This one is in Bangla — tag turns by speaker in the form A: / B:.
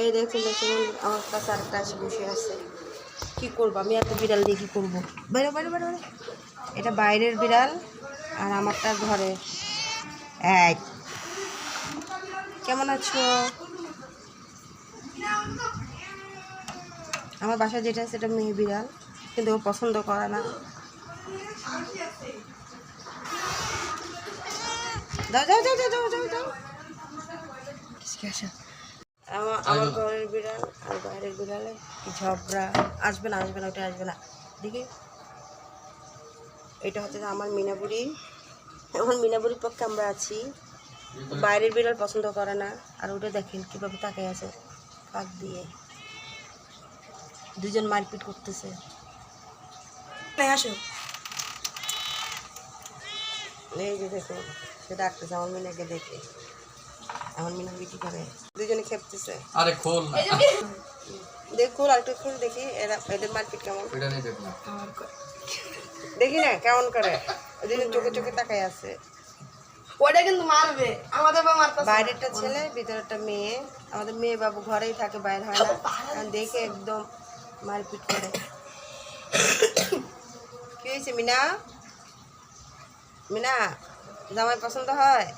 A: এই দেখুন দেখুন আমার কাছে আরেকটা আসে বসে আছে। কী করবো আমি এত বিড়াল দিয়ে কী করবো? বাইরে বাইরে বাইরে বাইরে। এটা বাইরের বিড়াল আর আমারটা ঘরে। এই কেমন আছো? আমার বাসায় যেটা আছে সেটা মেয়ে বিড়াল, কিন্তু ও পছন্দ করে না। যাও যাও যাও যাও যাও যাও যাও। আমার ঘরের বিড়াল আর বাইরের বিড়ালে কি ঝগড়া। আসবে না আসবে না, ওটা আসবে না। দেখি এটা হচ্ছে আমার মিনাবুড়ি। এখন মিনাবুড়ির পক্ষে আমরা আছি। বাইরের বিড়াল পছন্দ করে না। আর ওটা দেখেন কীভাবে তাকায় আছে ফাঁক দিয়ে। দুজন মারপিট করতেছে। আসো, এই যে দেখুন সে ডাকতেছে আমার মিনাকে দেখে। আমার মিনা বিক্রি করে, দুজনে খেপতেছে।
B: আরে খোল না,
A: দেখুন আর একটু খুল দেখি এদের মারপিট কেমন।
B: এটা নেই দেখ না,
A: দেখি না কেমন করে, দুজন চোখে চোখে তাকায় আছে।
C: ওটা কিন্তু মারবে আমাদের বা মারতেছে।
A: বাইরেরটা ছেলে ভিতরেরটা মেয়ে। আমাদের মেয়ে বাবু ঘরেই থাকে, বাইরে হয় না। কারণ দেখে একদম মারপিট করে। কি হয়েছে মিনা? মিনা জামাই পছন্দ হয়?